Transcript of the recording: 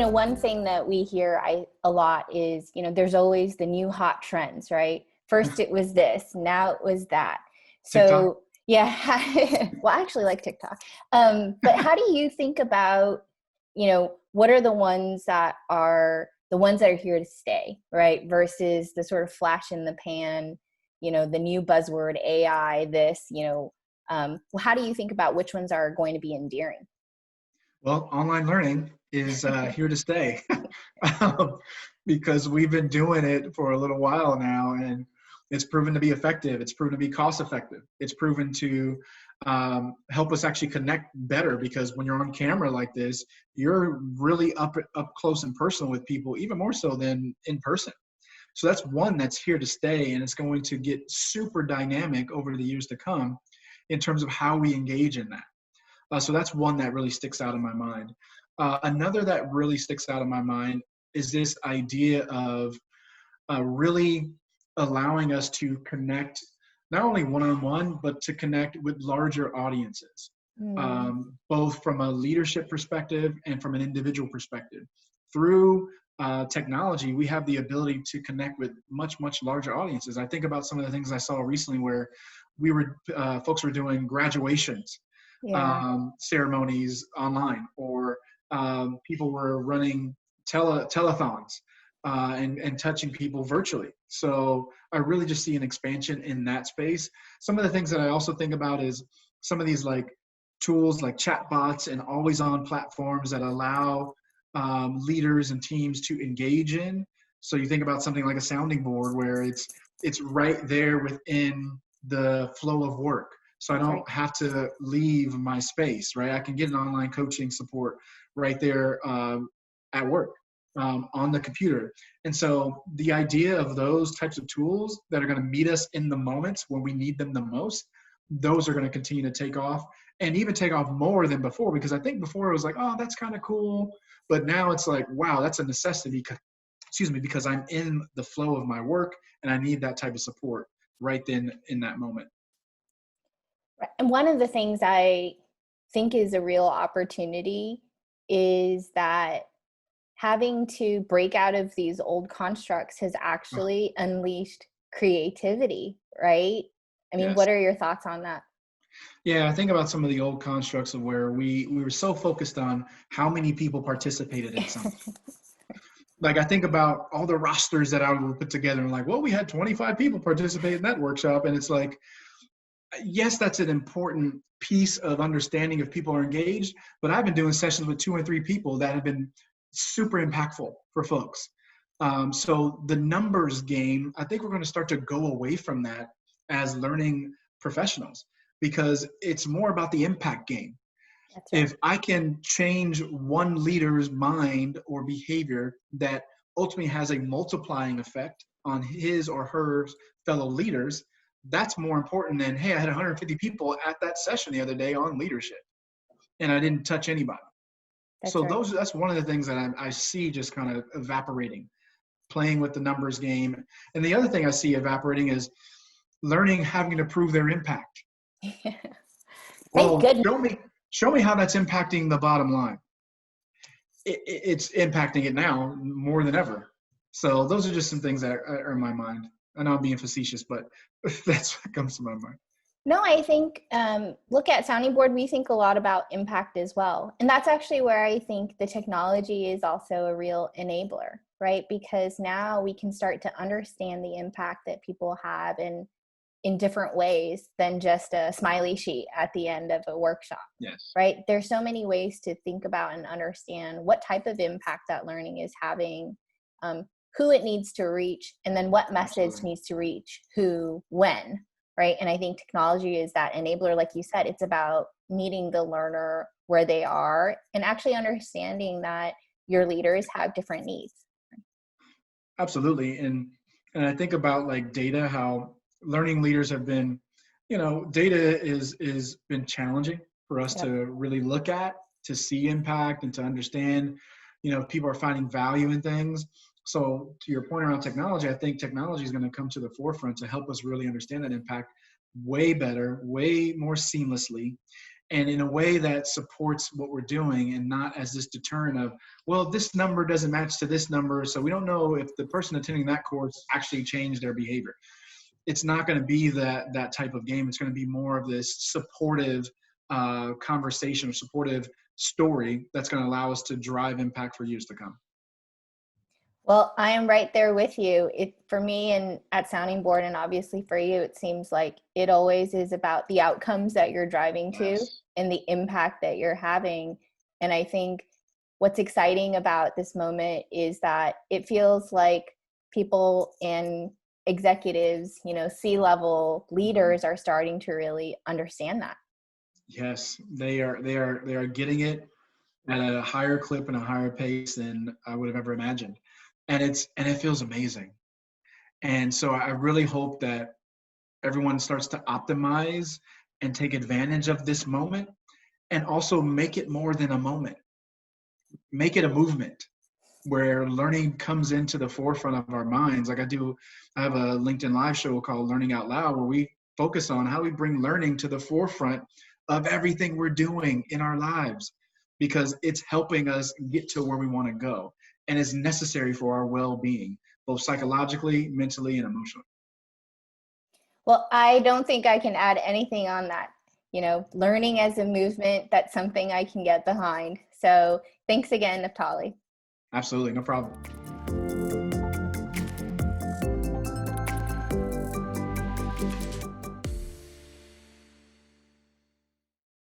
One thing that we hear a lot is, there's always the new hot trends, right? First it was this, now it was that. TikTok. So yeah, well, I actually like TikTok. But how do you think about, what are the ones that are here to stay, right? Versus the sort of flash in the pan, the new buzzword AI, how do you think about which ones are going to be endearing? Well, online learning is here to stay because we've been doing it for a little while now, and it's proven to be effective. It's proven to be cost effective. It's proven to help us actually connect better, because when you're on camera like this, you're really up close and personal with people, even more so than in person. So that's one that's here to stay, and it's going to get super dynamic over the years to come in terms of how we engage in that. So that's one that really sticks out in my mind. Another that really sticks out in my mind is this idea of really allowing us to connect not only one-on-one, but to connect with larger audiences, both from a leadership perspective and from an individual perspective. Through technology, we have the ability to connect with much, much larger audiences. I think about some of the things I saw recently where folks were doing graduations, Yeah. ceremonies online, or people were running telethons and touching people virtually. So I really just see an expansion in that space. Some of the things that I also think about is some of these like tools like chat bots and always on platforms that allow leaders and teams to engage in. So you think about something like a sounding board where it's right there within the flow of work. So I That's right. don't have to leave my space, right? I can get an online coaching support right there at work on the computer. And so the idea of those types of tools that are going to meet us in the moments when we need them the most, those are going to continue to take off, and even take off more than before, because I think before it was like, oh, that's kind of cool. But now it's like, wow, that's a necessity, because I'm in the flow of my work and I need that type of support right then in that moment. Right. And one of the things I think is a real opportunity is that having to break out of these old constructs has Oh, actually unleashed creativity, right? I mean, yes. what are your thoughts on that? Yeah, I think about some of the old constructs of where we were so focused on how many people participated in something. Like I think about all the rosters that I would put together and like, well, we had 25 people participate in that workshop. And it's like, yes, that's an important piece of understanding if people are engaged, but I've been doing sessions with 2 and 3 people that have been super impactful for folks. So the numbers game, I think we're going to start to go away from that as learning professionals, because it's more about the impact game. That's right. If I can change one leader's mind or behavior that ultimately has a multiplying effect on his or her fellow leaders, that's more important than, hey, I had 150 people at that session the other day on leadership and I didn't touch anybody. That's So right. that's one of the things that I see just kind of evaporating, playing with the numbers game. And the other thing I see evaporating is learning having to prove their impact. Thank Well, goodness. show me how that's impacting the bottom line. It's impacting it now more than ever. So those are just some things that are in my mind. I know I'm being facetious, but that's what comes to my mind. No, I think look at Sounding Board, we think a lot about impact as well. And that's actually where I think the technology is also a real enabler, right? Because now we can start to understand the impact that people have in different ways than just a smiley sheet at the end of a workshop, Yes. right? There's so many ways to think about and understand what type of impact that learning is having, who it needs to reach, and then what message Absolutely. needs to reach who, when, right? And I think technology is that enabler. Like you said, it's about meeting the learner where they are and actually understanding that your leaders have different needs. Absolutely. And I think about like data, how learning leaders have been, data is been challenging for us to Yep. really look at, to see impact and to understand, if people are finding value in things. So to your point around technology, I think technology is going to come to the forefront to help us really understand that impact way better, way more seamlessly. and in a way that supports what we're doing, and not as this deterrent of, well, this number doesn't match to this number, so we don't know if the person attending that course actually changed their behavior. It's not going to be that type of game. It's going to be more of this supportive conversation, or supportive story that's going to allow us to drive impact for years to come. Well, I am right there with you. It, for me and at Sounding Board, and obviously for you, it seems like it always is about the outcomes that you're driving to Yes. and the impact that you're having. And I think what's exciting about this moment is that it feels like people and executives, you know, C-level leaders are starting to really understand that. Yes, they are getting it at a higher clip and a higher pace than I would have ever imagined. And it feels amazing. And so I really hope that everyone starts to optimize and take advantage of this moment, and also make it more than a moment. Make it a movement where learning comes into the forefront of our minds. Like I have a LinkedIn Live show called Learning Out Loud, where we focus on how we bring learning to the forefront of everything we're doing in our lives, because it's helping us get to where we want to go, and is necessary for our well-being, both psychologically, mentally, and emotionally. Well, I don't think I can add anything on that. You know, learning as a movement, that's something I can get behind. So thanks again, Naphtali. Absolutely, no problem.